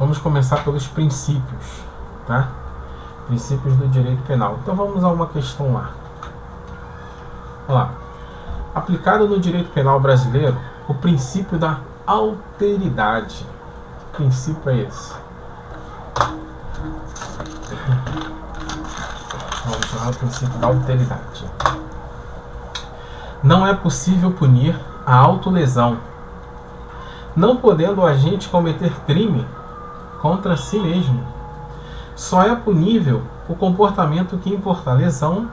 Vamos começar pelos princípios, tá? Princípios do direito penal. Então vamos a uma questão lá. Olha lá. Aplicado no direito penal brasileiro, o princípio da alteridade. Que princípio é esse? Vamos chamar o princípio da alteridade. Não é possível punir a autolesão, não podendo o agente cometer crime contra si mesmo. Só é punível o comportamento que importa a lesão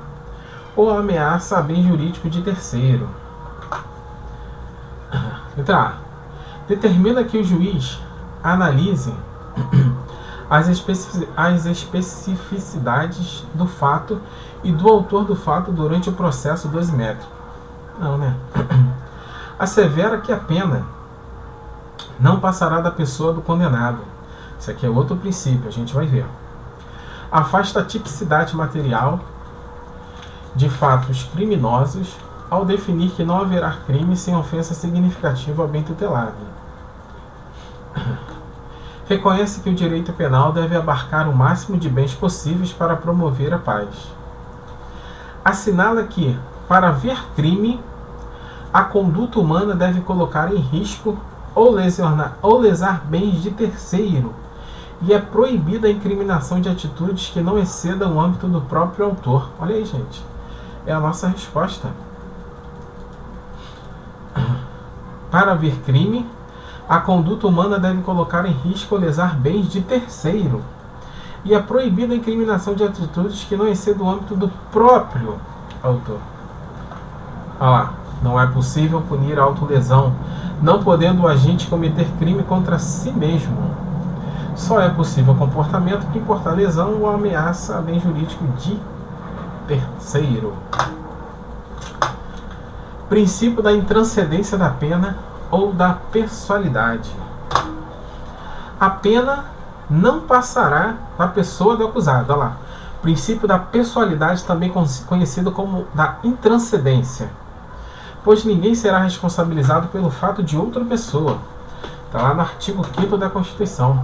ou a ameaça a bem jurídico de terceiro. Então, determina que o juiz analise as especificidades do fato e do autor do fato durante o processo dosimétrico. Não, né? Assevera que a pena não passará da pessoa do condenado. Isso aqui é outro princípio, a gente vai ver. Afasta a tipicidade material de fatos criminosos ao definir que não haverá crime sem ofensa significativa ao bem tutelado. Reconhece que o direito penal deve abarcar o máximo de bens possíveis para promover a paz. Assinala que, para haver crime, a conduta humana deve colocar em risco ou lesar bens de terceiro, e é proibida a incriminação de atitudes que não excedam o âmbito do próprio autor. Olha aí, gente. É a nossa resposta. Para haver crime, a conduta humana deve colocar em risco ou lesar bens de terceiro, e é proibida a incriminação de atitudes que não excedam o âmbito do próprio autor. Olha lá. Não é possível punir a autolesão, não podendo o agente cometer crime contra si mesmo. Só é possível o comportamento que importa a lesão ou a ameaça a bem jurídico de terceiro. Princípio da intranscendência da pena ou da pessoalidade. A pena não passará da pessoa do acusado. Olha lá. Princípio da pessoalidade, também conhecido como da intranscendência, pois ninguém será responsabilizado pelo fato de outra pessoa. Está lá no artigo 5º da Constituição.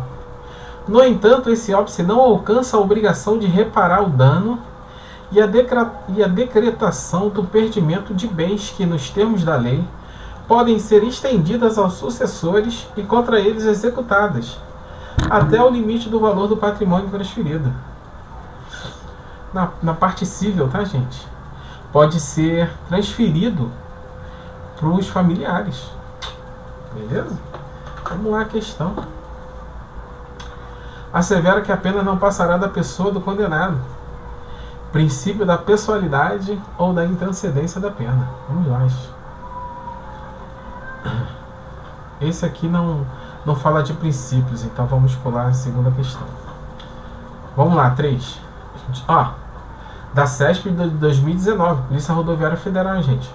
No entanto, esse óbice não alcança a obrigação de reparar o dano e a decretação do perdimento de bens que, nos termos da lei, podem ser estendidas aos sucessores e contra eles executadas, até o limite do valor do patrimônio transferido. Na parte civil, tá, gente? Pode ser transferido para os familiares. Beleza? Vamos lá a questão. Assevera que a pena não passará da pessoa do condenado. Princípio da pessoalidade ou da intranscendência da pena. Vamos lá. Esse aqui não fala de princípios, então vamos pular a segunda questão. Vamos lá, 3. Da CESP de 2019, Polícia Rodoviária Federal, gente.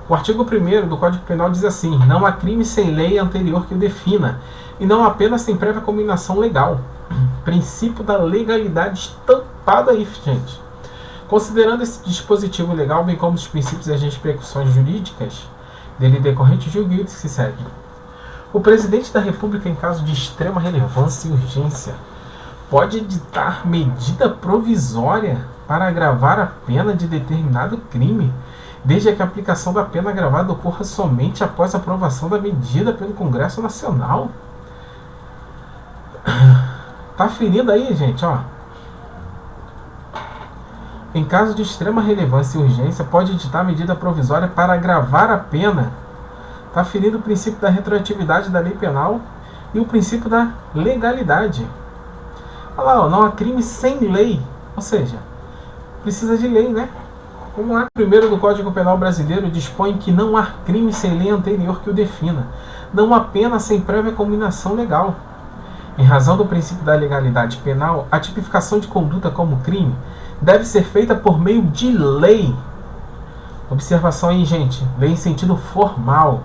O artigo 1º do Código Penal diz assim: não há crime sem lei anterior que o defina, e não há pena sem prévia combinação legal. Princípio da legalidade estampado aí, gente. Considerando esse dispositivo legal, bem como os princípios e as repercussões jurídicas dele decorrentes, julgue que se segue. O presidente da República, em caso de extrema relevância e urgência, pode editar medida provisória para agravar a pena de determinado crime, desde que a aplicação da pena agravada ocorra somente após a aprovação da medida pelo Congresso Nacional. Tá ferindo aí, gente, ó. Em caso de extrema relevância e urgência, pode editar medida provisória para agravar a pena. Tá ferindo o princípio da retroatividade da lei penal e o princípio da legalidade. Olha lá, ó, não há crime sem lei. Ou seja, precisa de lei, né? Vamos lá. O primeiro do Código Penal brasileiro dispõe que não há crime sem lei anterior que o defina. Não há pena sem prévia combinação legal. Em razão do princípio da legalidade penal, a tipificação de conduta como crime deve ser feita por meio de lei. Observação aí, gente. Lei em sentido formal.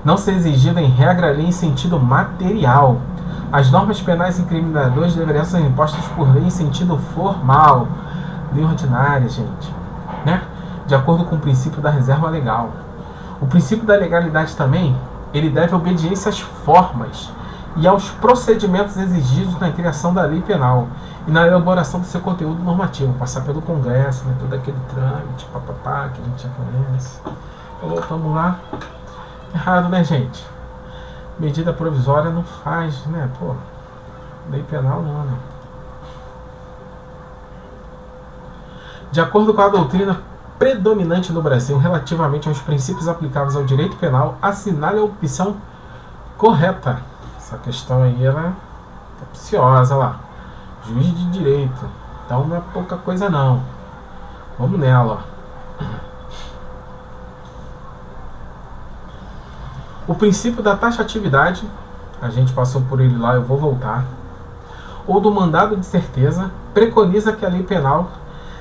Não ser exigida em regra lei em sentido material. As normas penais incriminadoras deveriam ser impostas por lei em sentido formal. Lei ordinária, gente. Né? De acordo com o princípio da reserva legal. O princípio da legalidade também, ele deve obediência às formas e aos procedimentos exigidos na criação da lei penal e na elaboração do seu conteúdo normativo, passar pelo Congresso, né, todo aquele trâmite, papapá, que a gente já conhece. Então, voltamos lá. Errado, né, gente? Medida provisória não faz, né? Pô, lei penal não, né? De acordo com a doutrina predominante no Brasil relativamente aos princípios aplicáveis ao direito penal, assinale a opção correta. Essa questão aí, ela é capciosa lá. Juiz de direito. Então não é pouca coisa não. Vamos nela, ó. O princípio da taxatividade, a gente passou por ele lá, eu vou voltar, ou do mandado de certeza, preconiza que a lei penal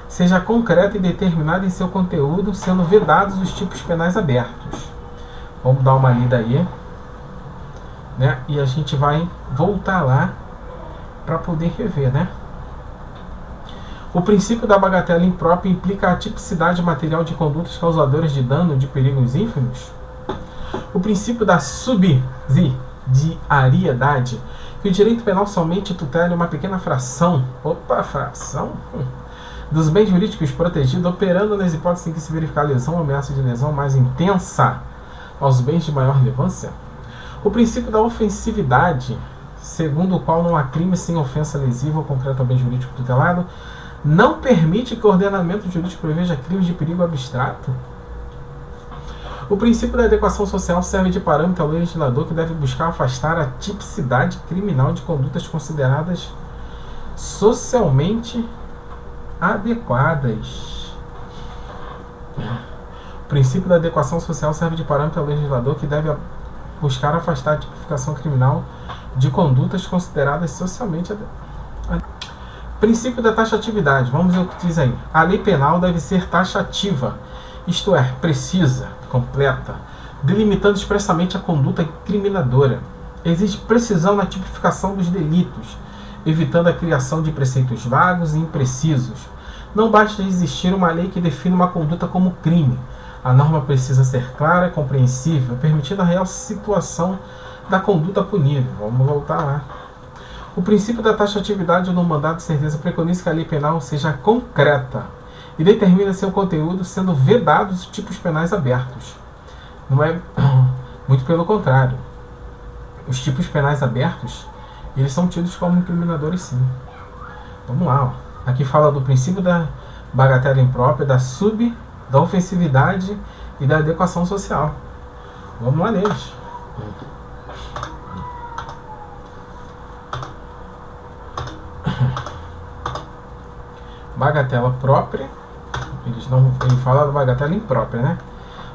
seja concreta e determinada em seu conteúdo, sendo vedados os tipos penais abertos. Vamos dar uma lida aí, né? E a gente vai voltar lá para poder rever, né? O princípio da bagatela imprópria implica a tipicidade material de condutas causadoras de dano de perigos ínfimos. O princípio da subsidiariedade, que o direito penal somente tutela uma pequena fração, dos bens jurídicos protegidos, operando nas hipóteses em que se verificar lesão ou ameaça de lesão mais intensa aos bens de maior relevância. O princípio da ofensividade, segundo o qual não há crime sem ofensa lesiva ou concreta ao bem jurídico tutelado, não permite que o ordenamento jurídico preveja crimes de perigo abstrato. O princípio da adequação social serve de parâmetro ao legislador que deve buscar afastar a tipicidade criminal de condutas consideradas socialmente adequadas. O princípio da adequação social serve de parâmetro ao legislador que deve buscar afastar a tipificação criminal de condutas consideradas socialmente adequadas. Princípio da taxatividade. Vamos ver o que diz aí. A lei penal deve ser taxativa, isto é, precisa, completa, delimitando expressamente a conduta incriminadora. Existe precisão na tipificação dos delitos, evitando a criação de preceitos vagos e imprecisos. Não basta existir uma lei que defina uma conduta como crime. A norma precisa ser clara e compreensível, permitindo a real situação da conduta punível. Vamos voltar lá. O princípio da taxatividade no mandado de certeza preconiza que a lei penal seja concreta e determina seu conteúdo, sendo vedados os tipos penais abertos. Não é muito pelo contrário. Os tipos penais abertos, eles são tidos como incriminadores, sim. Vamos lá, ó. Aqui fala do princípio da bagatela imprópria, da ofensividade e da adequação social. Vamos lá neles. Bagatela própria. Ele fala da bagatela imprópria, né?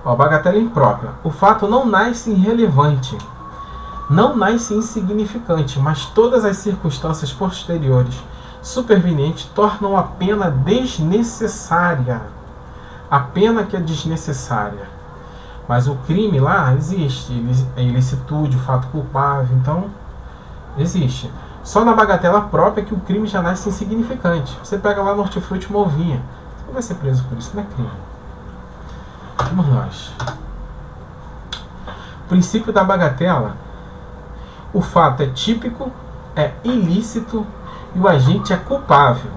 Ó, bagatela imprópria. O fato não nasce irrelevante, não nasce insignificante, mas todas as circunstâncias posteriores supervenientes tornam a pena desnecessária. A pena que é desnecessária. Mas o crime lá existe. É ilicitude, o fato culpável. Então, existe. Só na bagatela própria que o crime já nasce insignificante. Você pega lá no hortifruti uma ovinha. Você não vai ser preso por isso, não é crime. Vamos nós. Princípio da bagatela. O fato é típico, é ilícito e o agente é culpável.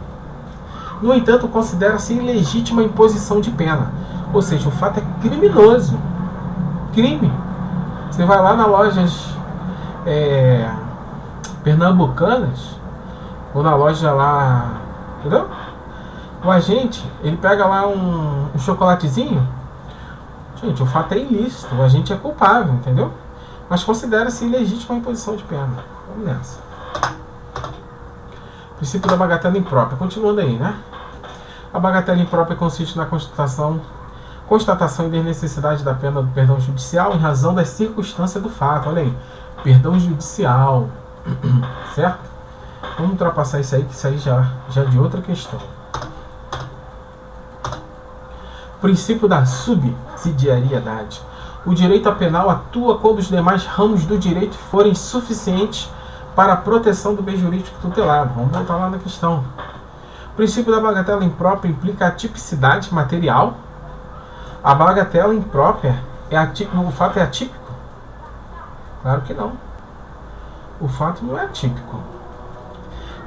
No entanto, considera-se ilegítima a imposição de pena. Ou seja, o fato é criminoso. Crime. Você vai lá na lojas pernambucanas, ou na loja lá, entendeu? O agente, ele pega lá um chocolatezinho. Gente, o fato é ilícito, o agente é culpável, entendeu? Mas considera-se ilegítima a imposição de pena. Vamos nessa. Princípio da bagatela imprópria. Continuando aí, né? A bagatela imprópria consiste na constatação e desnecessidade da pena do perdão judicial em razão das circunstâncias do fato. Olha aí. Perdão judicial. Certo? Vamos ultrapassar isso aí, que isso aí já é de outra questão. Princípio da subsidiariedade. O direito penal atua quando os demais ramos do direito forem suficientes para a proteção do bem jurídico tutelado. Vamos voltar lá na questão. O princípio da bagatela imprópria implica a tipicidade material. A bagatela imprópria, o fato é atípico? Claro que não. O fato não é típico.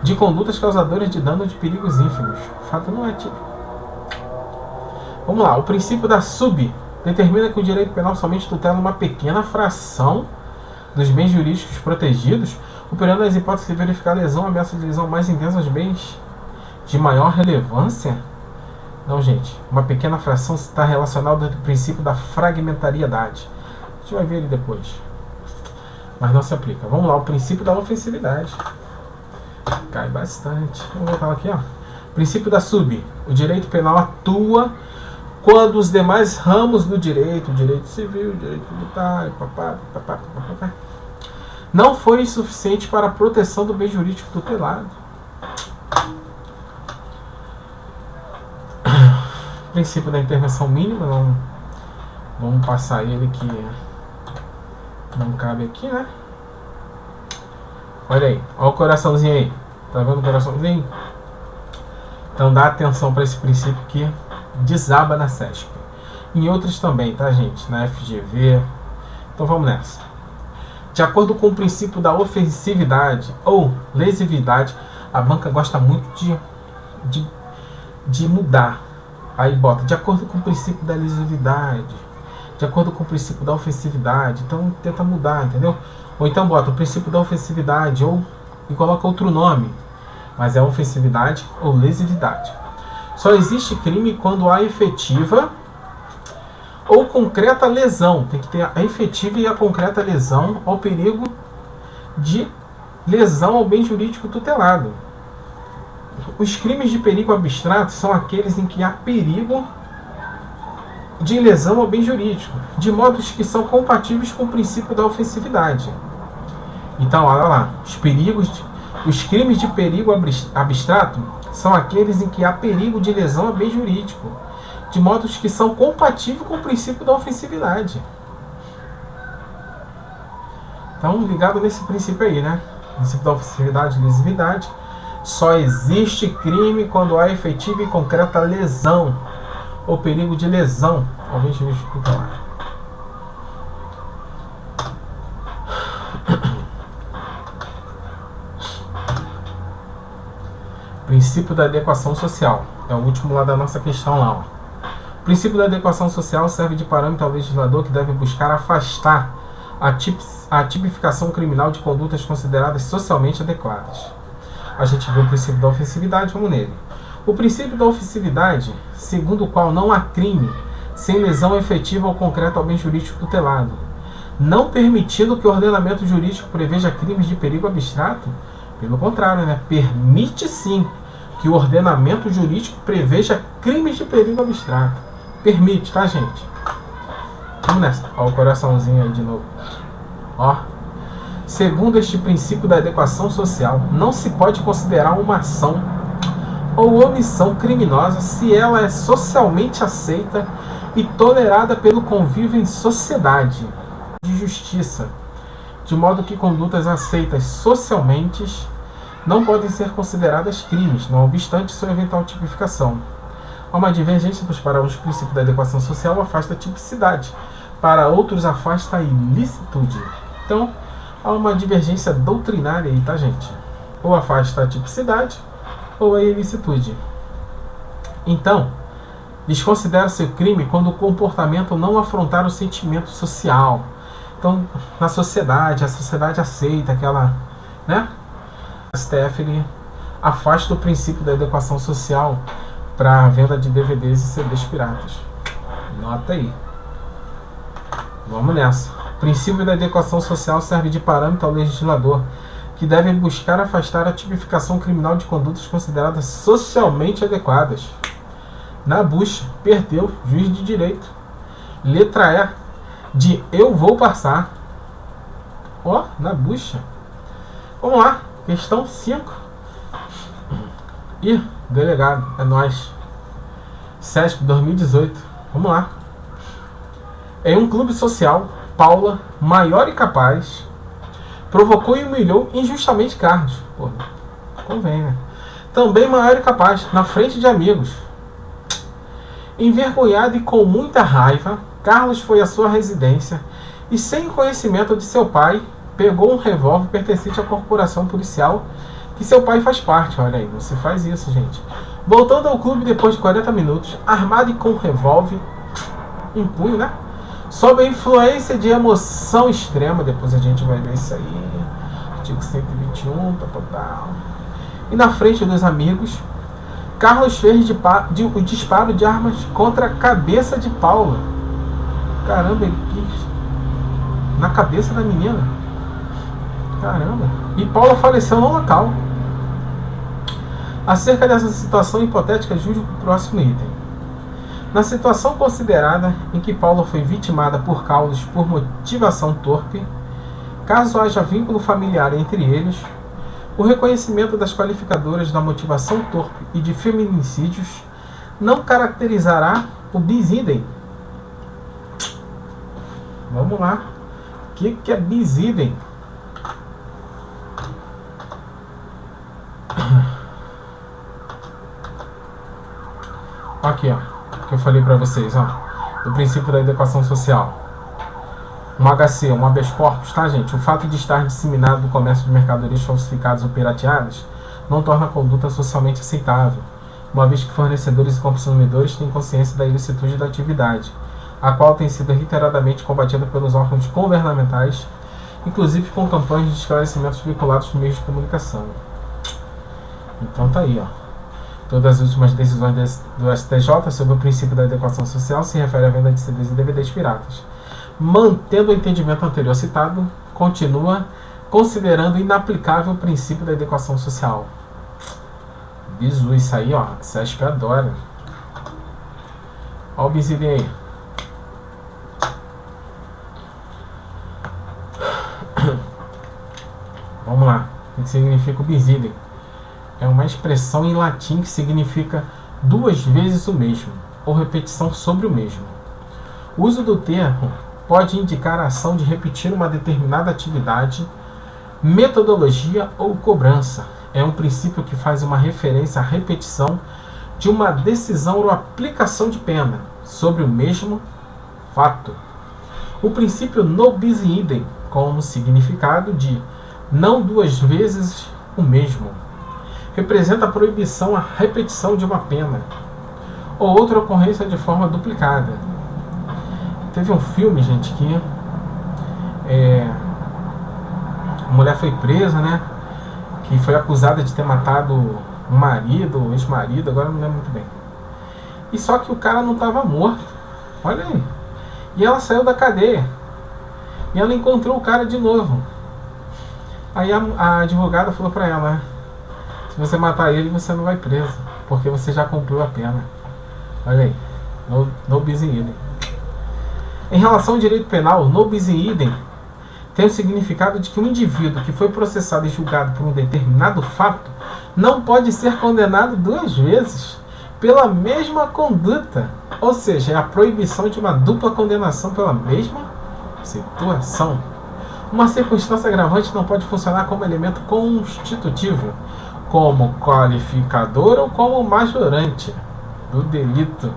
De condutas causadoras de dano de perigos ínfimos. O fato não é típico. Vamos lá. O princípio da sub determina que o direito penal somente tutela uma pequena fração dos bens jurídicos protegidos, operando as hipóteses de verificar lesão, ameaça de lesão mais intensa aos bens de maior relevância. Não, gente. Uma pequena fração está relacionada ao princípio da fragmentariedade. A gente vai ver ele depois. Mas não se aplica. Vamos lá. O princípio da ofensividade. Cai bastante. Vamos voltar aqui, ó. Princípio da sub. O direito penal atua quando os demais ramos do direito, o direito civil, o direito tributário, não forem suficientes para a proteção do bem jurídico tutelado. Princípio da intervenção mínima, não, vamos passar ele que não cabe aqui, né? Olha aí, olha o coraçãozinho aí. Tá vendo o coraçãozinho? Então dá atenção para esse princípio que desaba na CESP. Em outros também, tá, gente? Na FGV. Então vamos nessa. De acordo com o princípio da ofensividade ou lesividade, a banca gosta muito de mudar. Aí bota, de acordo com o princípio da lesividade, de acordo com o princípio da ofensividade. Então tenta mudar, entendeu? Ou então bota o princípio da ofensividade e coloca outro nome. Mas é ofensividade ou lesividade. Só existe crime quando há efetiva ou concreta lesão. Tem que ter a efetiva e a concreta lesão ao perigo de lesão ao bem jurídico tutelado. Os crimes de perigo abstrato são aqueles em que há perigo de lesão ao bem jurídico, de modos que são compatíveis com o princípio da ofensividade. Então, olha lá, os crimes de perigo abstrato são aqueles em que há perigo de lesão a bem jurídico, de modos que são compatíveis com o princípio da ofensividade. Então, ligado nesse princípio aí, né? Princípio da ofensividade e lesividade. Só existe crime quando há efetiva e concreta lesão ou perigo de lesão ao bem jurídico tutelar. Princípio da adequação social. É o último lá da nossa questão lá. Ó. O princípio da adequação social serve de parâmetro ao legislador que deve buscar afastar a tipificação criminal de condutas consideradas socialmente adequadas. A gente vê o princípio da ofensividade, vamos nele. O princípio da ofensividade, segundo o qual não há crime sem lesão efetiva ou concreta ao bem jurídico tutelado, não permitindo que o ordenamento jurídico preveja crimes de perigo abstrato, pelo contrário, né? Permite sim que o ordenamento jurídico preveja crimes de perigo abstrato. Permite, tá, gente? Vamos nessa. Ó o coraçãozinho aí de novo. Ó. Segundo este princípio da adequação social, não se pode considerar uma ação ou omissão criminosa se ela é socialmente aceita e tolerada pelo convívio em sociedade de justiça, de modo que condutas aceitas socialmente não podem ser consideradas crimes, não obstante sua eventual tipificação. Há uma divergência, pois para uns o princípio da adequação social afasta a tipicidade, para outros afasta a ilicitude. Então, há uma divergência doutrinária aí, tá, gente? Ou afasta a tipicidade ou a ilicitude. Então, desconsidera-se o crime quando o comportamento não afrontar o sentimento social. Então, na sociedade, a sociedade aceita aquela, né? A STF ele afasta o princípio da adequação social para a venda de DVDs e CDs piratas. Nota aí. Vamos nessa. O princípio da adequação social serve de parâmetro ao legislador, que deve buscar afastar a tipificação criminal de condutas consideradas socialmente adequadas. Na bucha, perdeu, juiz de direito. Letra E, de eu vou passar. Ó, na bucha. Vamos lá, questão 5. Ih, delegado, é nóis. CESP 2018, vamos lá. Em um clube social, Paula, maior e capaz, provocou e humilhou injustamente Carlos. Pô, convém, né? Também maior e capaz, na frente de amigos. Envergonhado e com muita raiva, Carlos foi à sua residência e, sem conhecimento de seu pai, pegou um revólver pertencente à corporação policial que seu pai faz parte. Olha aí, não se faz isso, gente. Voltando ao clube depois de 40 minutos, armado e com um revólver em punho, né? Sob a influência de emoção extrema, depois a gente vai ver isso aí, artigo 121, e na frente dos amigos, Carlos fez o disparo de armas contra a cabeça de Paula. Caramba, ele quis na cabeça da menina. Caramba. E Paula faleceu no local. Acerca dessa situação hipotética, julgue o próximo item. Na situação considerada em que Paula foi vitimada por Carlos por motivação torpe, caso haja vínculo familiar entre eles, o reconhecimento das qualificadoras da motivação torpe e de feminicídios não caracterizará o bis idem. Vamos lá. O que é bis idem? Aqui, ó, que eu falei para vocês, ó, do princípio da adequação social. Um HC, um habeas corpus, tá, gente? O fato de estar disseminado no comércio de mercadorias falsificadas ou pirateadas não torna a conduta socialmente aceitável, uma vez que fornecedores e consumidores têm consciência da ilicitude da atividade, a qual tem sido reiteradamente combatida pelos órgãos governamentais, inclusive com campanhas de esclarecimentos vinculados nos meios de comunicação. Então tá aí, ó. Todas as últimas decisões do STJ sobre o princípio da adequação social se referem à venda de CDs e DVDs piratas. Mantendo o entendimento anterior citado, continua considerando inaplicável o princípio da adequação social. Bizu, isso aí, ó, SESP adora. Olha o bis idem aí. Vamos lá. O que significa o bis idem? É uma expressão em latim que significa duas vezes o mesmo, ou repetição sobre o mesmo. O uso do termo pode indicar a ação de repetir uma determinada atividade, metodologia ou cobrança. É um princípio que faz uma referência à repetição de uma decisão ou aplicação de pena sobre o mesmo fato. O princípio no bis idem, como significado de não duas vezes o mesmo, representa a proibição à repetição de uma pena ou outra ocorrência de forma duplicada. Teve um filme, gente, que a mulher foi presa, né? Que foi acusada de ter matado um marido, um ex-marido, agora não lembro muito bem. E só que o cara não estava morto. Olha aí. E ela saiu da cadeia. E ela encontrou o cara de novo. Aí a advogada falou pra ela, né? Se você matar ele, você não vai preso, porque você já cumpriu a pena. Olha aí, no bis idem. Em relação ao direito penal, no bis idem tem o significado de que um indivíduo que foi processado e julgado por um determinado fato não pode ser condenado duas vezes pela mesma conduta. Ou seja, é a proibição de uma dupla condenação pela mesma situação. Uma circunstância agravante não pode funcionar como elemento constitutivo, como qualificador ou como majorante do delito.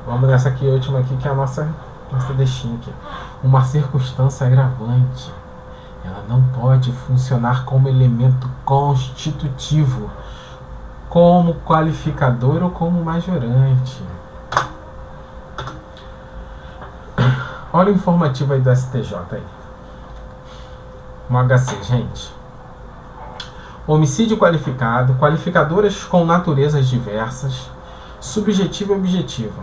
Vamos nessa aqui, última aqui, que é a nossa deixinha aqui. Uma circunstância agravante, ela não pode funcionar como elemento constitutivo, como qualificador ou como majorante. Olha o informativo aí do STJ aí. Um HC, gente. Homicídio qualificado, qualificadoras com naturezas diversas, subjetiva e objetiva.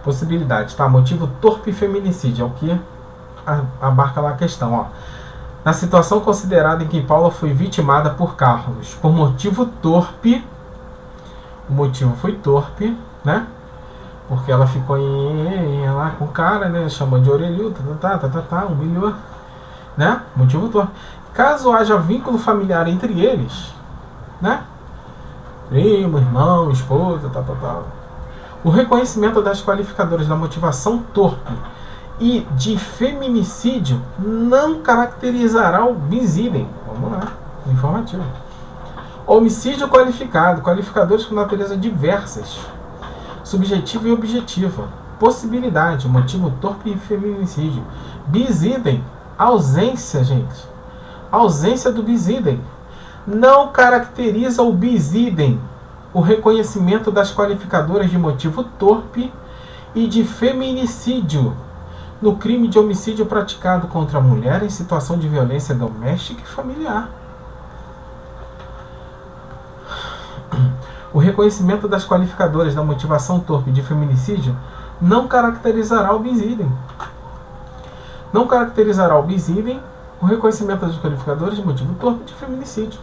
Possibilidade, tá? Motivo torpe e feminicídio, é o que abarca lá a questão, ó. Na situação considerada em que Paula foi vitimada por Carlos por motivo torpe, o motivo foi torpe, né? Porque ela ficou lá com o cara, né? Chamou de orelhudo, humilhou, né? Motivo torpe. Caso haja vínculo familiar entre eles, né? Primo, irmão, esposa, o reconhecimento das qualificadoras da motivação torpe e de feminicídio não caracterizará o bis idem. Vamos lá, informativo. Homicídio qualificado, qualificadores com natureza diversas, subjetiva e objetiva. Possibilidade, motivo torpe e feminicídio. Bis idem, ausência, gente, ausência do bis idem. Não caracteriza o bis idem o reconhecimento das qualificadoras de motivo torpe e de feminicídio no crime de homicídio praticado contra a mulher em situação de violência doméstica e familiar. O reconhecimento das qualificadoras da motivação torpe de feminicídio não caracterizará o bis idem. Não caracterizará o bis idem o reconhecimento das qualificadoras de motivo torpe de feminicídio.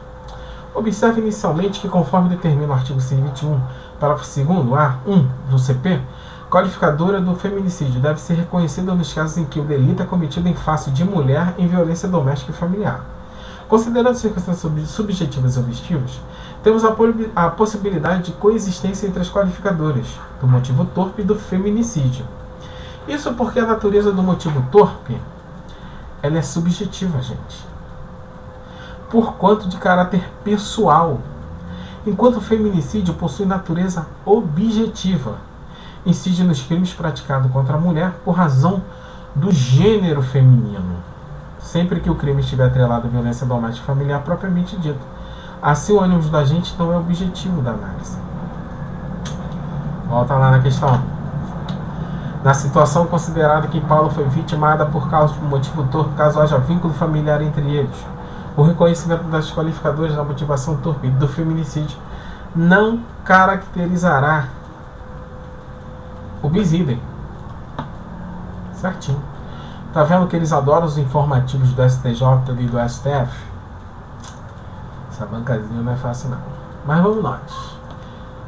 Observe inicialmente que, conforme determina o artigo 121, parágrafo 2º, A1 do CP, qualificadora do feminicídio deve ser reconhecida nos casos em que o delito é cometido em face de mulher em violência doméstica e familiar. Considerando circunstâncias subjetivas e objetivas, temos a possibilidade de coexistência entre as qualificadoras do motivo torpe e do feminicídio. Isso porque a natureza do motivo torpe ela é subjetiva, gente, porquanto de caráter pessoal, enquanto o feminicídio possui natureza objetiva, incide nos crimes praticados contra a mulher por razão do gênero feminino, sempre que o crime estiver atrelado à violência doméstica familiar propriamente dita. Assim, o ônibus da gente não é objetivo da análise. Volta lá na questão. Na situação considerada que Paulo foi vitimada por causa de um motivo torpe, caso haja vínculo familiar entre eles, o reconhecimento das qualificadoras da motivação torpe do feminicídio não caracterizará o bis idem. Certinho. Tá vendo que eles adoram os informativos do STJ e do STF? Essa bancazinha não é fácil não. Mas vamos nós.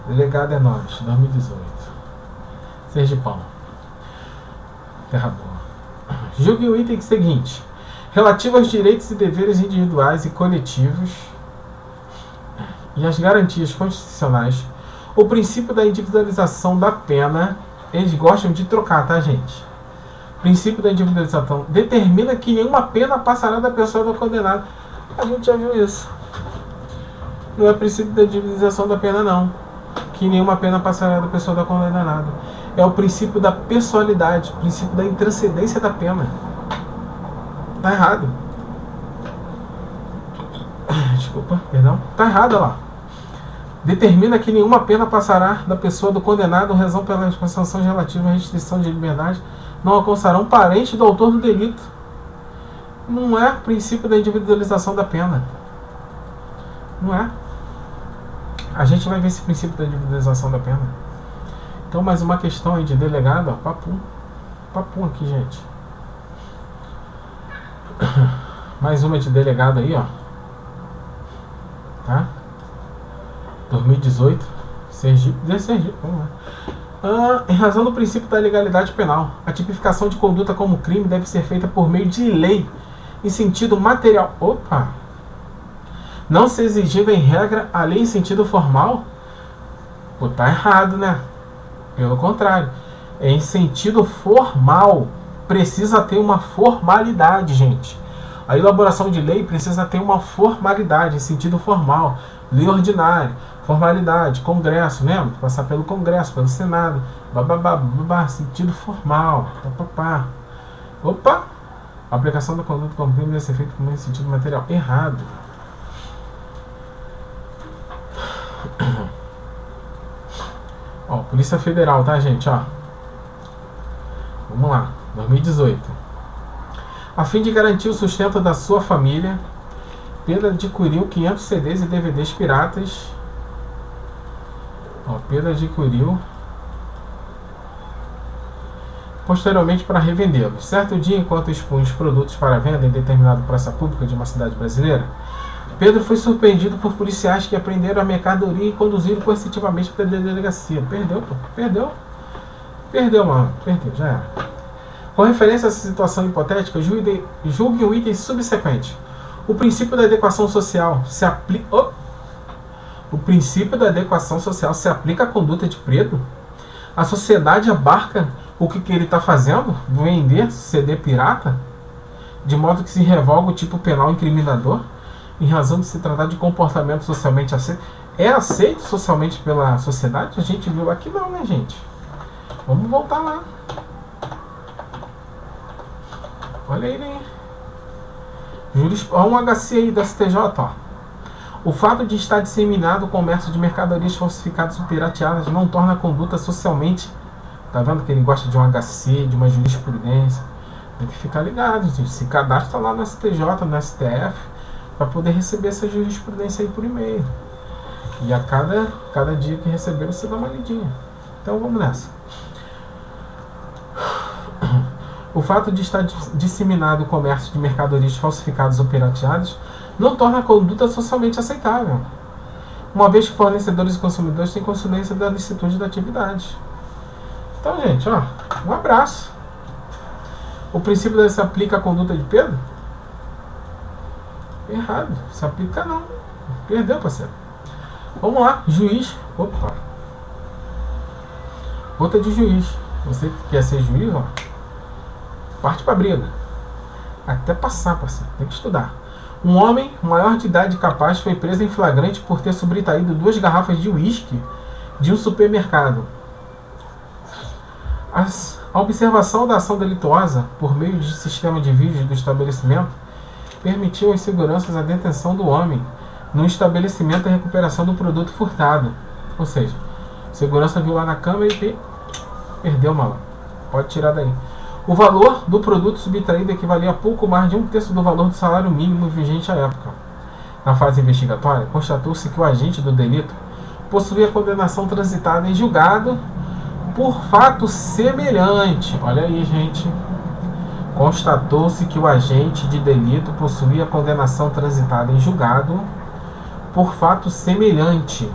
Delegado é nós, 2018. Sergipão. Terra boa. Julgue o item seguinte. Relativo aos direitos e deveres individuais e coletivos e as garantias constitucionais, o princípio da individualização da pena, eles gostam de trocar, tá, gente? O princípio da individualização determina que nenhuma pena passará da pessoa do condenado. A gente já viu isso. Não é princípio da individualização da pena, não. Que nenhuma pena passará da pessoa do condenado. É o princípio da pessoalidade, o princípio da intranscendência da pena. Tá errado. Desculpa, perdão. Tá errado, olha lá. Determina que nenhuma pena passará da pessoa do condenado, razão pelas sanções relativas à restrição de liberdade não alcançarão parente do autor do delito. Não é princípio da individualização da pena. Não é. A gente vai ver esse princípio da individualização da pena. Então, mais uma questão aí de delegado, ó, papum. Papum aqui, gente. Mais uma de delegado aí, ó. Tá? 2018. Sergipe. Vamos lá. Em razão do princípio da legalidade penal, a tipificação de conduta como crime deve ser feita por meio de lei, em sentido material. Opa! Não se exigindo em regra a lei em sentido formal? Pô, tá errado, né? Pelo contrário. É em sentido formal. Precisa ter uma formalidade, gente. A elaboração de lei precisa ter uma formalidade, em sentido formal. Lei ordinária, formalidade, Congresso, lembra? Passar pelo Congresso, pelo Senado, bababá, sentido formal. Papapá. Opa! A aplicação da conduta como crime deve ser feita com esse sentido material. Errado. Ó, Polícia Federal, tá, gente? Ó. Vamos lá. 2018. A fim de garantir o sustento da sua família, Pedro adquiriu 500 CDs e DVDs piratas. Ó, Pedro adquiriu posteriormente para revendê-los. Certo dia, enquanto expunha os produtos para venda em determinada praça pública de uma cidade brasileira, Pedro foi surpreendido por policiais que apreenderam a mercadoria e conduziram coercitivamente para a delegacia. Perdeu, pô. Perdeu, mano. Perdeu, já era. Com referência a essa situação hipotética, julgue o item subsequente. O princípio da adequação social se aplica... O princípio da adequação social se aplica à conduta de Pedro? A sociedade abarca o que ele está fazendo? Vender CD pirata? De modo que se revoga o tipo penal incriminador? Em razão de se tratar de comportamento socialmente aceito. É aceito socialmente pela sociedade? A gente viu aqui não, né, gente? Vamos voltar lá. Olha aí, né? Olha um HC aí do STJ, ó. O fato de estar disseminado o comércio de mercadorias falsificadas ou pirateadas não torna a conduta socialmente... Tá vendo que ele gosta de um HC, de uma jurisprudência? Tem que ficar ligado, gente. Se cadastra lá no STJ, no STF, para poder receber essa jurisprudência aí por e-mail. E a cada dia que receber, você dá uma lidinha. Então vamos nessa. O fato de estar disseminado o comércio de mercadorias falsificadas ou pirateadas não torna a conduta socialmente aceitável, uma vez que fornecedores e consumidores têm consciência da licitude da atividade. Então, gente, ó, um abraço. O princípio se aplica à conduta de Pedro? Errado, se aplica não. Perdeu, parceiro. Vamos lá, juiz. Opa. Outra de juiz. Você que quer ser juiz, ó, parte pra briga. Até passar, parceiro. Tem que estudar. Um homem maior de idade capaz foi preso em flagrante por ter subtraído 2 garrafas de uísque de um supermercado. A observação da ação delituosa por meio de sistema de vídeos do estabelecimento permitiu aos seguranças a detenção do homem no estabelecimento e a recuperação do produto furtado. Ou seja, a segurança viu lá na câmera e perdeu, malandro. Pode tirar daí. O valor do produto subtraído equivalia a pouco mais de 1/3 do valor do salário mínimo vigente à época. Na fase investigatória, constatou-se que o agente do delito possuía condenação transitada em julgado por fato semelhante. Olha aí, gente. Constatou-se que o agente de delito possuía condenação transitada em julgado por fato semelhante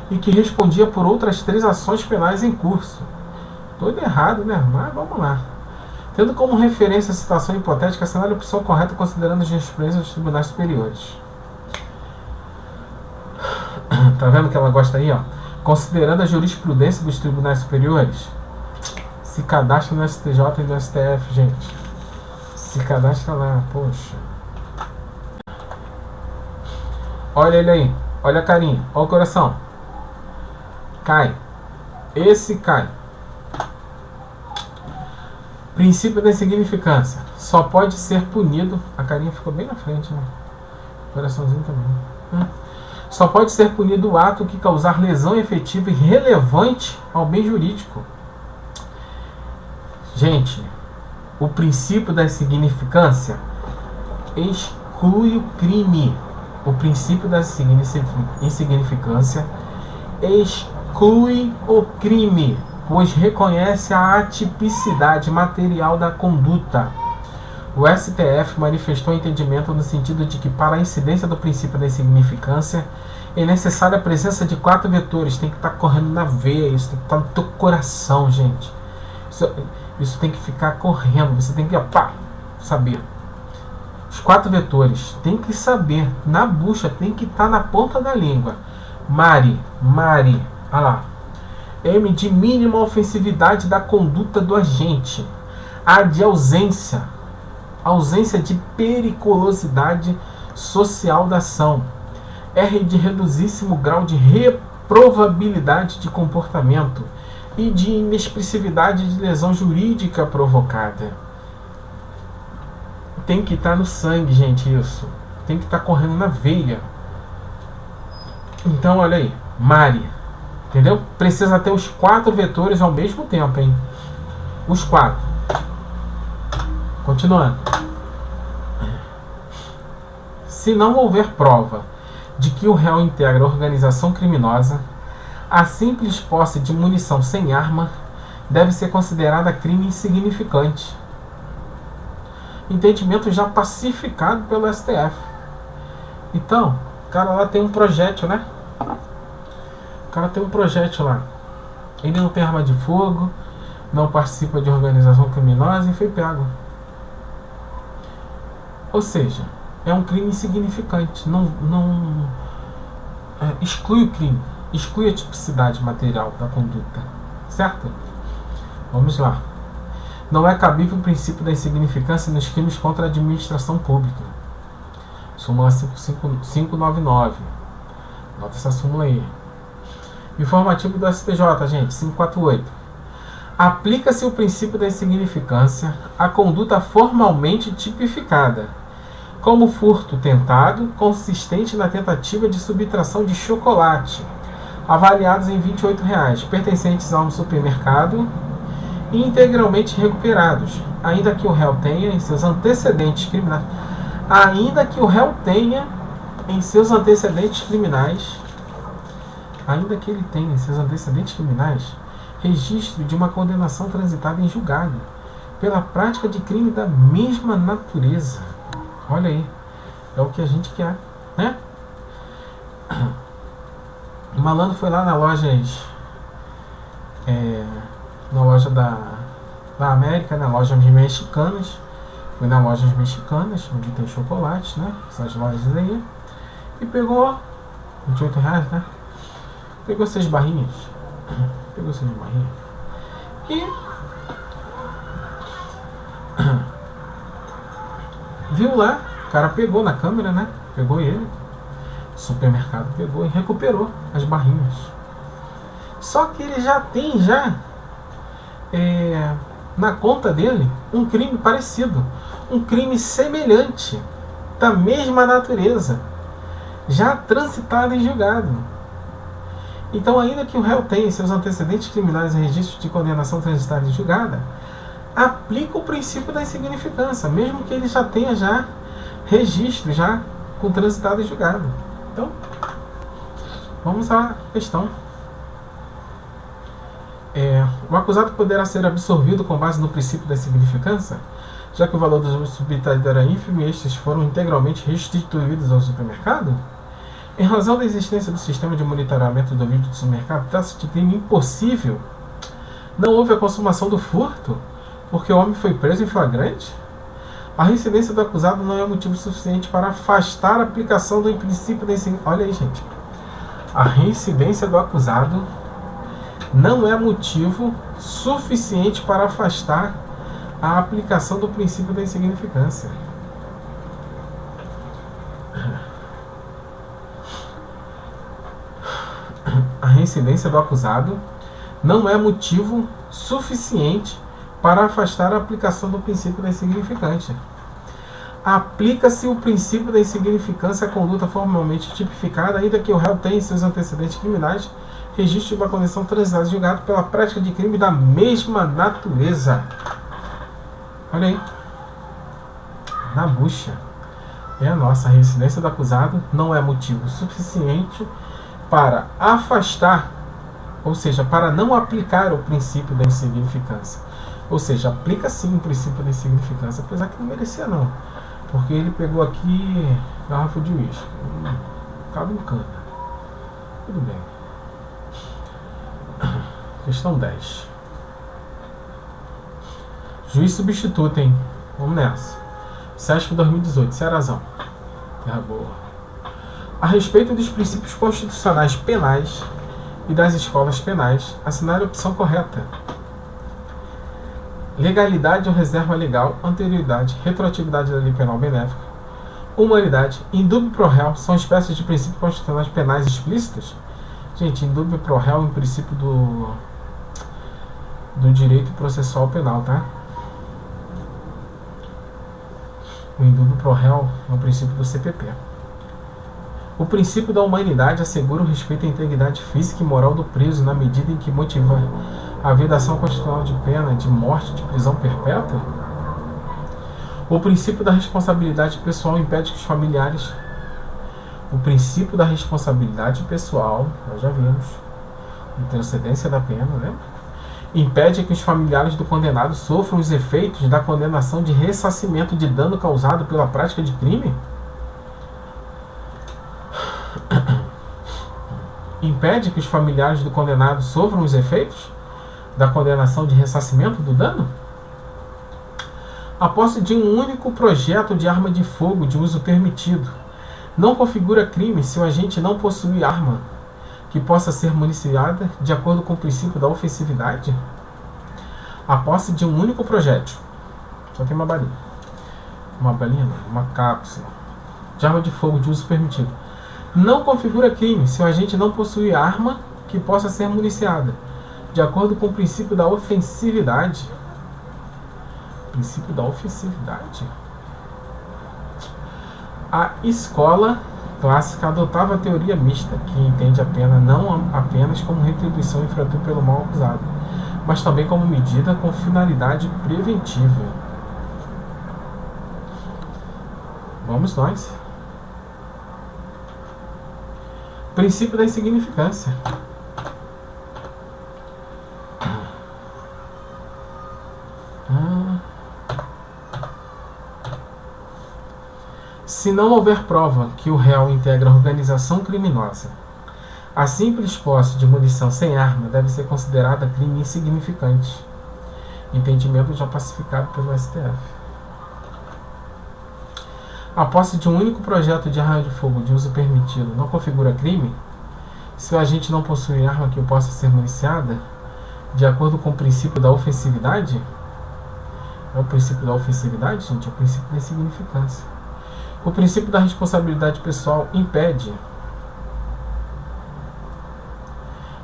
e que respondia por outras 3 ações penais em curso. Tudo errado, né? Mas vamos lá. Tendo como referência a situação hipotética, assinale a opção correta considerando a jurisprudência dos tribunais superiores. Tá vendo que ela gosta aí, ó? Considerando a jurisprudência dos tribunais superiores. Se cadastra no STJ e no STF, gente. Se cadastra lá, poxa. Olha ele aí. Olha a carinha. Olha o coração. Cai. Esse cai. Princípio da insignificância. Só pode ser punido... A carinha ficou bem na frente, né? O coraçãozinho também. Só pode ser punido o ato que causar lesão efetiva e relevante ao bem jurídico. Gente, o princípio da insignificância exclui o crime. O princípio da insignificância exclui o crime, pois reconhece a atipicidade material da conduta. O STF manifestou entendimento no sentido de que, para a incidência do princípio da insignificância, é necessária a presença de 4 vetores. Tem que estar correndo na veia, isso tem que estar no teu coração, gente. Isso tem que ficar correndo, você tem que saber. Os 4 vetores, tem que saber, na bucha, tem que estar na ponta da língua. Mari, olha lá. M de mínima ofensividade da conduta do agente. A de ausência de periculosidade social da ação. R de reduzíssimo grau de reprovabilidade de comportamento e de inexpressividade de lesão jurídica provocada. Tem que estar no sangue, gente, isso. Tem que estar correndo na veia. Então, olha aí. Mari. Entendeu? Precisa ter os 4 vetores ao mesmo tempo, hein? Os 4. Continuando. Se não houver prova de que o réu integra a organização criminosa, a simples posse de munição sem arma deve ser considerada crime insignificante. Entendimento já pacificado pelo STF. Então, o cara lá tem um projétil, né? O cara tem um projétil lá. Ele não tem arma de fogo, não participa de organização criminosa e foi pego. Ou seja, é um crime insignificante. Exclui o crime. Exclui a tipicidade material da conduta. Certo? Vamos lá. Não é cabível o princípio da insignificância nos crimes contra a administração pública. Súmula 599. Nota essa súmula aí. Informativo do STJ, gente, 548. Aplica-se o princípio da insignificância à conduta formalmente tipificada, como furto tentado, consistente na tentativa de subtração de chocolate, avaliados em R$ 28, pertencentes a um supermercado e integralmente recuperados, ainda que o réu tenha em seus antecedentes criminais, ainda que o réu tenha em seus antecedentes criminais, ainda que ele tenha em seus antecedentes criminais registro de uma condenação transitada em julgado pela prática de crime da mesma natureza. Olha aí, é o que a gente quer, né? O malandro foi lá na loja da América, na loja mexicanas, foi na lojas mexicanas, onde tem chocolate, né? Essas lojas aí, e pegou R$ 28, né? Pegou 6 barrinhas. E viu lá, o cara pegou na câmera, né? Pegou ele, o supermercado pegou e recuperou as barrinhas. Só que ele já tem na conta dele um crime parecido, um crime semelhante, da mesma natureza, já transitado em julgado. Então, ainda que o réu tenha seus antecedentes criminais em registro de condenação transitada em julgada, aplica o princípio da insignificância, mesmo que ele já tenha registro com transitado em julgado. Então, vamos à questão. O acusado poderá ser absorvido com base no princípio da insignificância, já que o valor do subtraído era ínfimo e estes foram integralmente restituídos ao supermercado? Em razão da existência do sistema de monitoramento do vídeo do supermercado, trata-se de crime impossível. Não houve a consumação do furto, porque o homem foi preso em flagrante? A reincidência do acusado não é motivo suficiente para afastar a aplicação do princípio da insignificância. Olha aí, gente. A reincidência do acusado não é motivo suficiente para afastar a aplicação do princípio da insignificância. A reincidência do acusado não é motivo suficiente para afastar a aplicação do princípio da insignificância. Aplica-se o princípio da insignificância à conduta formalmente tipificada, ainda que o réu tenha em seus antecedentes criminais registro de uma condenação transitada em julgado pela prática de crime da mesma natureza. Olha aí. Na bucha. A nossa reincidência do acusado não é motivo suficiente para afastar, ou seja, para não aplicar o princípio da insignificância. Ou seja, aplica sim o princípio da insignificância, apesar que não merecia não, porque ele pegou aqui garrafa de uísque, cabe no cano. Tudo bem. Questão 10. Juiz substituto, hein? Vamos nessa. SESC 2018, Cearazão. Terra boa. A respeito dos princípios constitucionais penais e das escolas penais, assinale a opção correta. Legalidade ou reserva legal, anterioridade, retroatividade da lei penal benéfica, humanidade, indúbio pro réu são espécies de princípios constitucionais penais explícitos? Gente, indúbio pro réu é um princípio do direito processual penal, tá? O indúbio pro réu é um princípio do CPP. O princípio da humanidade assegura o respeito à integridade física e moral do preso na medida em que motiva a vedação constitucional de pena de morte de prisão perpétua. O princípio da responsabilidade pessoal impede que os familiares... O princípio da responsabilidade pessoal, nós já vimos, intercedência da pena, né? Impede que os familiares do condenado sofram os efeitos da condenação de ressarcimento de dano causado pela prática de crime? Impede que os familiares do condenado sofram os efeitos da condenação de ressarcimento do dano? A posse de um único projeto de arma de fogo de uso permitido não configura crime se o agente não possui arma que possa ser municiada de acordo com o princípio da ofensividade? A posse de um único projétil, só tem uma balinha não, uma cápsula de arma de fogo de uso permitido, não configura crime se o agente não possui arma que possa ser municiada de acordo com o princípio da ofensividade. Princípio da ofensividade. A escola clássica adotava a teoria mista, que entende a pena não apenas como retribuição infrator pelo mal acusado, mas também como medida com finalidade preventiva. Vamos nós. Princípio da insignificância. Se não houver prova que o réu integra a organização criminosa, a simples posse de munição sem arma deve ser considerada crime insignificante. Entendimento já pacificado pelo STF. A posse de um único projeto de arma de fogo de uso permitido não configura crime se o agente não possui arma que possa ser municiada, de acordo com o princípio da ofensividade? É o princípio da ofensividade, gente? É o princípio da insignificância. O princípio da responsabilidade pessoal impede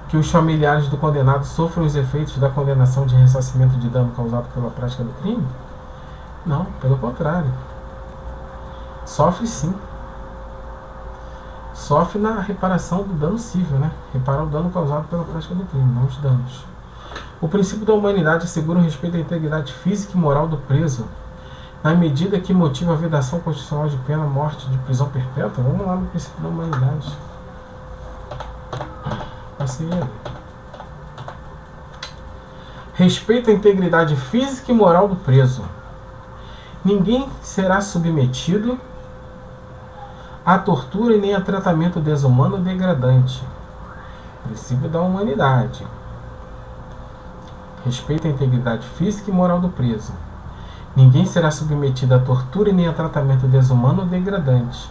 que os familiares do condenado sofram os efeitos da condenação de ressarcimento de dano causado pela prática do crime? Não, pelo contrário. Sofre sim. Sofre na reparação do dano civil, né? Reparar o dano causado pela prática do crime, não os danos. O princípio da humanidade assegura o respeito à integridade física e moral do preso, na medida que motiva a vedação constitucional de pena, morte, de prisão perpétua. Vamos lá no princípio da humanidade. Vai ser ele. Respeito à integridade física e moral do preso. Ninguém será submetido à tortura e nem a tratamento desumano ou degradante. Princípio da humanidade. Respeito à integridade física e moral do preso. Ninguém será submetido a tortura e nem a tratamento desumano ou degradante.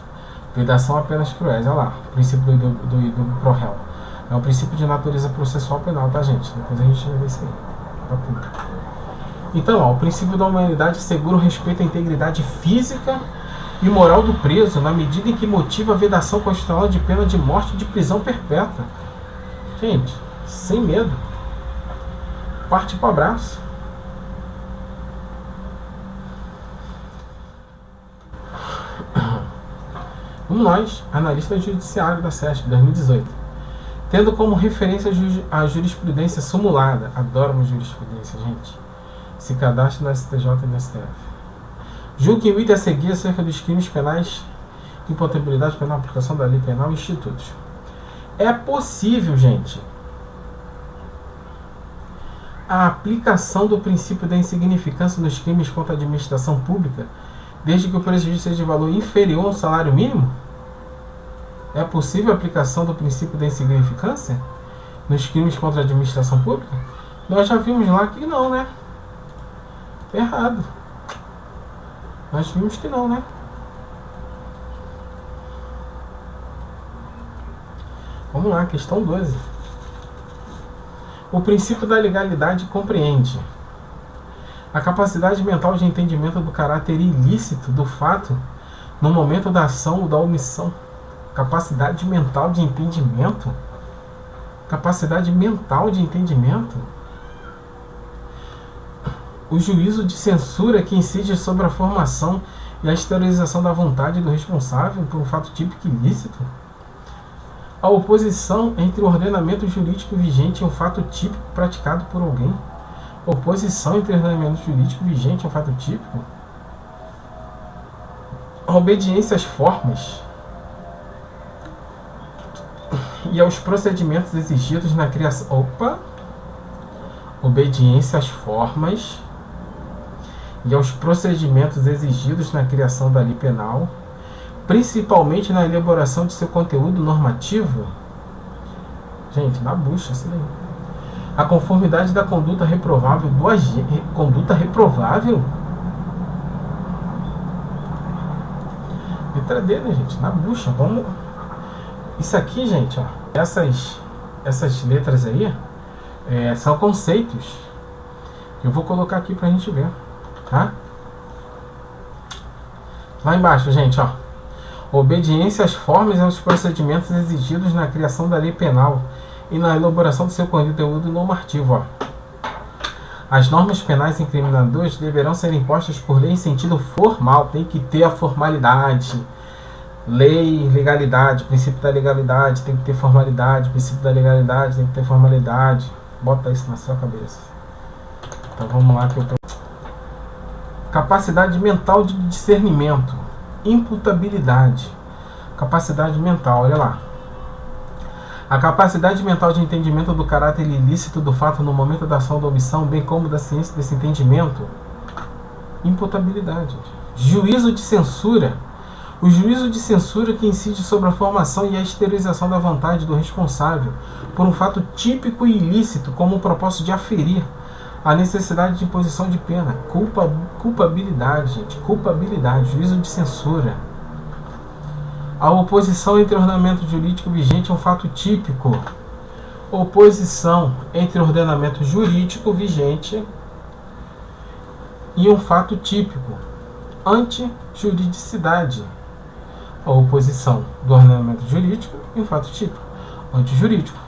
Vedação apenas cruéis. Olha lá, o princípio do pro-réu. É um princípio de natureza processual penal, tá, gente? Depois a gente vai ver isso aí. Tá tudo. Então, ó, o princípio da humanidade assegura o respeito à integridade física e moral do preso, na medida em que motiva a vedação constitucional de pena de morte e de prisão perpétua. Gente, sem medo. Parte para o abraço. Vamos nós, analista judiciário da SESP 2018. Tendo como referência a jurisprudência simulada. Adoro uma jurisprudência, gente. Se cadastre no STJ e no STF. Julgue o item a seguir acerca dos crimes penais, imputabilidade penal, aplicação da lei penal e institutos. É possível, gente, a aplicação do princípio da insignificância nos crimes contra a administração pública, desde que o prejuízo seja de valor inferior ao salário mínimo? É possível a aplicação do princípio da insignificância nos crimes contra a administração pública? Nós já vimos lá que não, né? Errado. Nós vimos que não, né? Vamos lá, questão 12. O princípio da legalidade compreende a capacidade mental de entendimento do caráter ilícito do fato no momento da ação ou da omissão. Capacidade mental de entendimento? Capacidade mental de entendimento? O juízo de censura que incide sobre a formação e a exteriorização da vontade do responsável por um fato típico ilícito? A oposição entre o ordenamento jurídico vigente e um fato típico praticado por alguém? Oposição entre o ordenamento jurídico vigente e um fato típico? A obediência às formas e aos procedimentos exigidos na criação... Obediência às formas e aos procedimentos exigidos na criação da lei penal, principalmente na elaboração de seu conteúdo normativo. Gente, na bucha isso daí. A conformidade da conduta reprovável do agente. Conduta reprovável? Letra D, né, gente? Na bucha. Vamos... Isso aqui, gente, ó. Essas letras aí são conceitos. Eu vou colocar aqui pra gente ver. Tá? Lá embaixo, gente, ó. Obediência às formas e aos procedimentos exigidos na criação da lei penal e na elaboração do seu conteúdo normativo, ó. As normas penais incriminadoras deverão ser impostas por lei em sentido formal. Tem que ter a formalidade. Lei, legalidade, princípio da legalidade, tem que ter formalidade, princípio da legalidade, tem que ter formalidade. Bota isso na sua cabeça. Então vamos lá que eu tô... Capacidade mental de discernimento, imputabilidade. Capacidade mental, olha lá. A capacidade mental de entendimento do caráter ilícito do fato no momento da ação ou da omissão, bem como da ciência desse entendimento. Imputabilidade. Juízo de censura. O juízo de censura que incide sobre a formação e a exteriorização da vontade do responsável por um fato típico e ilícito, como o propósito de aferir a necessidade de imposição de pena. Culpabilidade, gente. Culpabilidade. Juízo de censura. A oposição entre ordenamento jurídico vigente é um fato típico. Oposição entre ordenamento jurídico vigente e um fato típico. Antijuridicidade. A oposição do ordenamento jurídico e um fato típico. Antijurídico.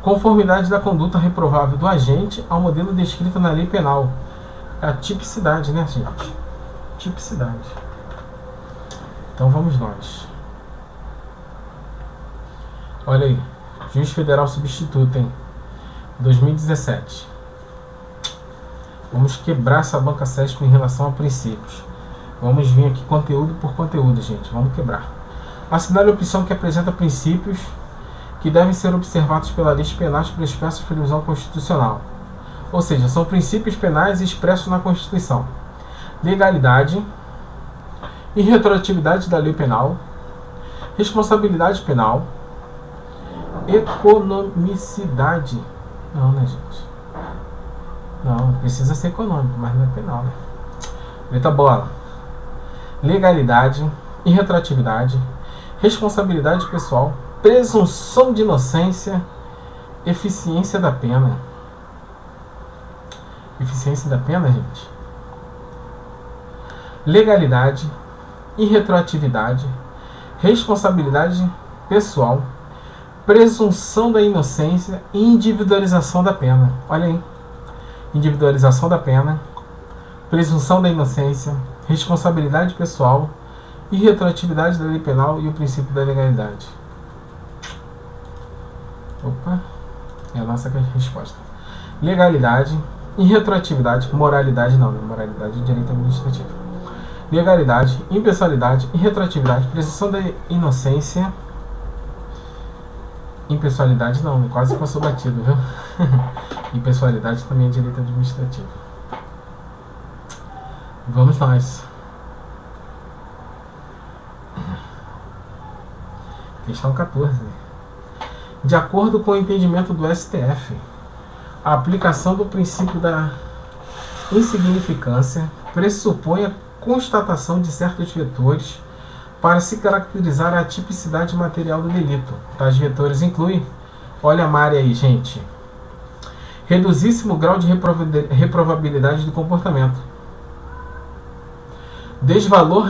Conformidade da conduta reprovável do agente ao modelo descrito na lei penal. É a tipicidade, né, gente? Tipicidade. Então vamos nós. Olha aí. Juiz federal substituto, hein? 2017. Vamos quebrar essa banca CESP em relação a princípios. Vamos vir aqui conteúdo por conteúdo, gente. Vamos quebrar. Assinale a opção que apresenta princípios que devem ser observados pela lei penais para expressos pela visão constitucional. Ou seja, são princípios penais expressos na Constituição. Legalidade, irretroatividade da lei penal, responsabilidade penal, economicidade. Não, né, gente? Não, precisa ser econômico, mas não é penal, né? Eita bola. Legalidade, irretroatividade, responsabilidade pessoal, presunção de inocência, eficiência da pena. Eficiência da pena, gente. Legalidade, irretroatividade, responsabilidade pessoal, presunção da inocência e individualização da pena. Olha aí. Individualização da pena, presunção da inocência, responsabilidade pessoal, irretroatividade da lei penal e o princípio da legalidade. Opa, é a nossa resposta. Legalidade, irretroatividade, moralidade não, moralidade é direito administrativo. Legalidade, impessoalidade, irretroatividade, presunção da inocência. Impessoalidade não, quase passou batido, viu? Impessoalidade também é direito administrativo. Vamos nós. Questão 14. De acordo com o entendimento do STF, a aplicação do princípio da insignificância pressupõe a constatação de certos vetores para se caracterizar a tipicidade material do delito. Tais vetores incluem, olha a Mari aí, gente, reduzíssimo grau de reprovabilidade do comportamento, desvalor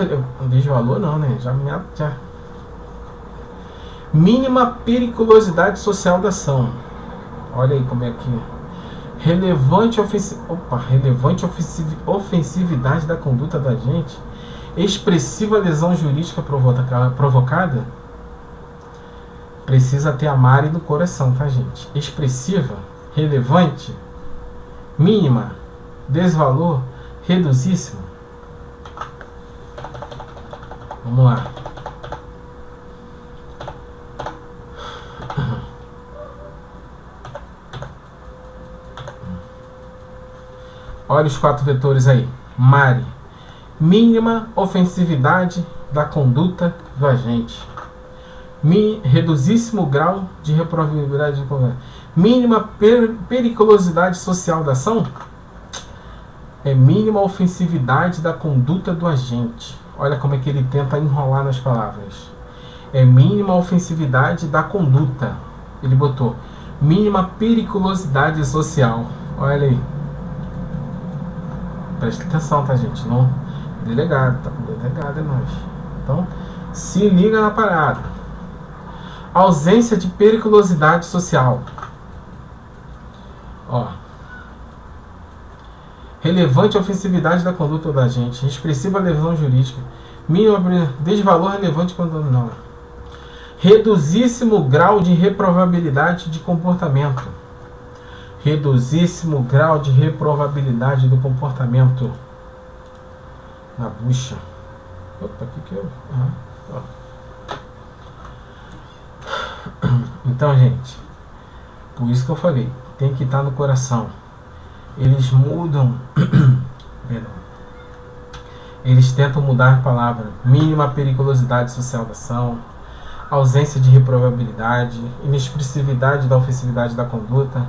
não, né? Já. Mínima periculosidade social da ação. Olha aí como é que relevante ofensividade da conduta da agente, expressiva lesão jurídica provocada. Precisa ter a Mari no coração, tá, gente? Expressiva, relevante, mínima, desvalor, reduzíssimo. Vamos lá. Olha os 4 vetores aí. Mari. Mínima ofensividade da conduta do agente. Reduzíssimo grau de reprovabilidade. Mínima periculosidade social da ação. É mínima ofensividade da conduta do agente. Olha como é que ele tenta enrolar nas palavras. É mínima ofensividade da conduta. Ele botou mínima periculosidade social. Olha aí. Presta atenção, tá, gente? Não, delegado, tá? Delegado é nós. Então, se liga na parada. Ausência de periculosidade social. Ó. relevante ofensividade da conduta do agente, expressiva lesão jurídica, mínimo desvalor relevante quando não, reduzíssimo grau de reprovabilidade de comportamento, reduzíssimo grau de reprovabilidade do comportamento na bucha. Opa, que eu... Então, gente, por isso que eu falei, tem que estar no coração. Eles mudam, eles tentam mudar a palavra. Mínima periculosidade social da ação, ausência de reprovabilidade, inexpressividade da ofensividade da conduta.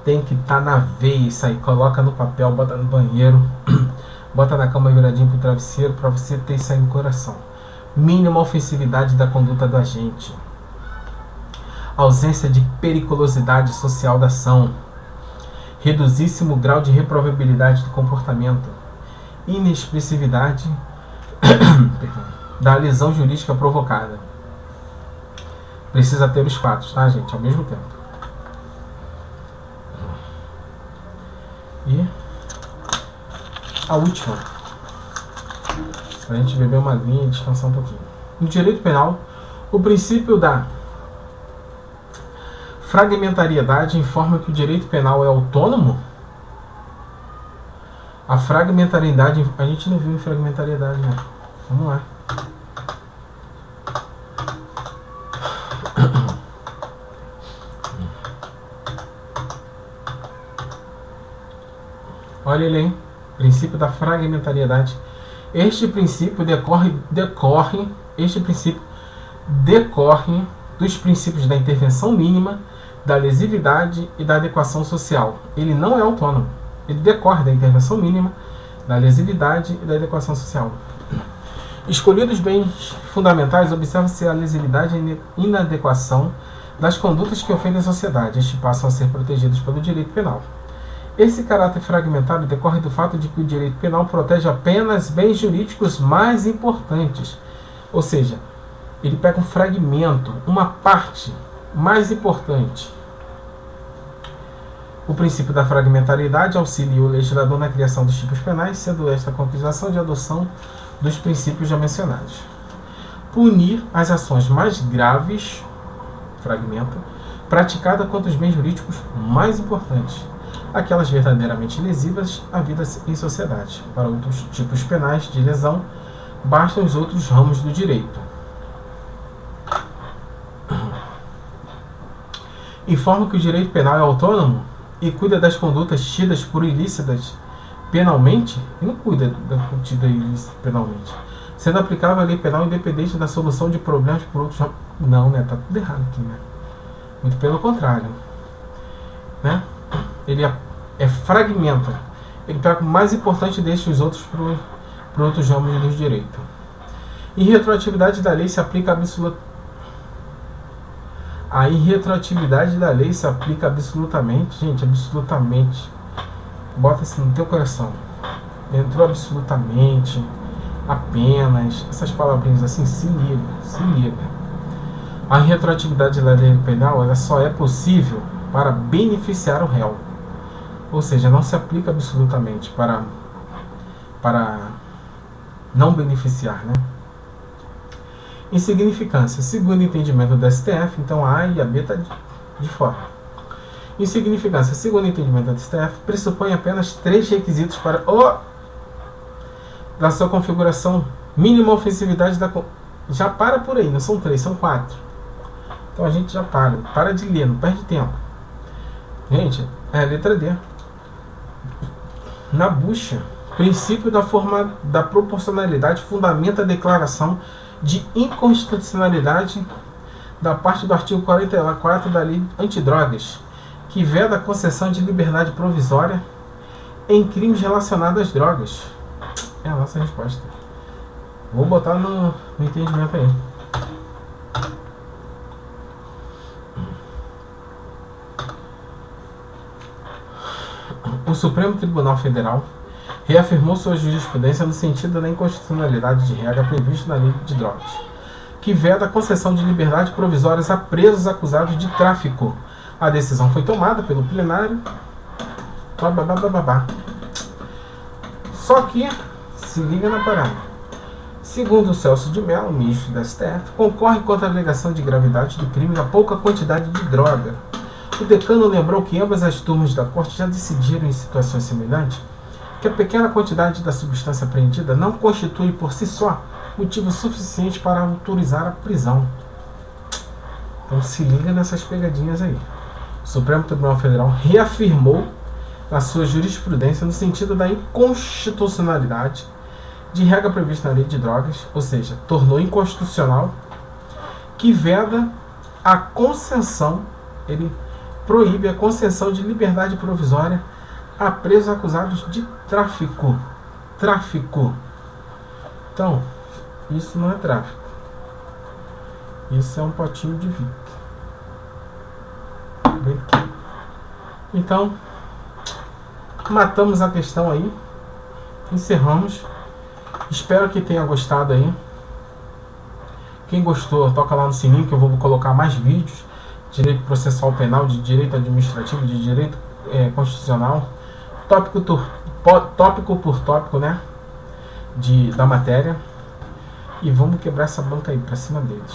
Tem que estar na veia isso aí. Coloca no papel, bota no banheiro, bota na cama viradinho pro travesseiro para você ter isso aí no coração. Mínima ofensividade da conduta do agente, ausência de periculosidade social da ação, reduzíssimo grau de reprovabilidade do comportamento, inexpressividade da lesão jurídica provocada. Precisa ter os fatos, tá, gente? Ao mesmo tempo. E a última, para a gente beber uma aguinha e descansar um pouquinho. No direito penal, o princípio da fragmentariedade informa que o direito penal é autônomo? A fragmentariedade... A gente não viu fragmentariedade, né? Vamos lá. Olha ele aí. Princípio da fragmentariedade. Este princípio decorre dos princípios da intervenção mínima, da lesividade e da adequação social. Ele não é autônomo. Ele decorre da intervenção mínima, da lesividade e da adequação social. Escolhidos bens fundamentais, observa-se a lesividade e inadequação das condutas que ofendem a sociedade. Estes passam a ser protegidos pelo direito penal. Esse caráter fragmentário decorre do fato de que o direito penal protege apenas bens jurídicos mais importantes. Ou seja, ele pega um fragmento, uma parte mais importante. O princípio da fragmentariedade auxilia o legislador na criação dos tipos penais, sendo esta a concretização de adoção dos princípios já mencionados. Punir as ações mais graves, fragmento, praticada contra os bens jurídicos mais importantes, aquelas verdadeiramente lesivas à vida em sociedade. Para outros tipos penais de lesão, bastam os outros ramos do direito. Informa que o direito penal é autônomo e cuida das condutas tidas por ilícitas penalmente, e não cuida da contida ilícita penalmente, sendo aplicável a lei penal independente da solução de problemas por outros... Não, né? Tá tudo errado aqui, né? Muito pelo contrário, né? Ele fragmenta. Ele pega o mais importante e deixa os outros para outros ramos do direito. Irretroatividade da lei se aplica absolutamente. A irretroatividade da lei se aplica absolutamente, gente, absolutamente. Bota isso no teu coração. Entrou absolutamente, apenas, essas palavrinhas assim, se liga. A irretroatividade da lei penal, ela só é possível para beneficiar o réu. Ou seja, não se aplica absolutamente para não beneficiar, né? Insignificância. Segundo o entendimento do STF, então a A e a B está de fora. Insignificância. Segundo o entendimento do STF, pressupõe apenas 3 requisitos para da sua configuração. Mínima ofensividade da... Já para por aí, não são 3, são 4. Então a gente já para de ler, não perde tempo. Gente, é a letra D. Na bucha, princípio da proporcionalidade fundamenta a declaração de inconstitucionalidade da parte do artigo 44 da Lei Antidrogas, que veda a concessão de liberdade provisória em crimes relacionados às drogas. É a nossa resposta. Vou botar no entendimento aí. O Supremo Tribunal Federal reafirmou sua jurisprudência no sentido da inconstitucionalidade de regra prevista na Lei de Drogas, que veda a concessão de liberdade provisórias a presos acusados de tráfico. A decisão foi tomada pelo plenário. Só que, se liga na parada. Segundo o Celso de Mello, ministro da STF, concorre contra a alegação de gravidade do crime a pouca quantidade de droga. O decano lembrou que ambas as turmas da corte já decidiram em situações semelhantes que a pequena quantidade da substância apreendida não constitui por si só motivo suficiente para autorizar a prisão. Então se liga nessas pegadinhas aí. O Supremo Tribunal Federal reafirmou na sua jurisprudência no sentido da inconstitucionalidade de regra prevista na lei de drogas, ou seja, tornou inconstitucional, que veda a concessão, ele proíbe a concessão de liberdade provisória a presos acusados de tráfico. Então, isso não é tráfico. Isso é um potinho de vidro. Então, matamos a questão aí. Encerramos. Espero que tenha gostado aí. Quem gostou, toca lá no sininho que eu vou colocar mais vídeos. Direito processual penal, de direito administrativo, de direito constitucional. Tópico por tópico, né? Da matéria. E vamos quebrar essa banca aí pra cima deles.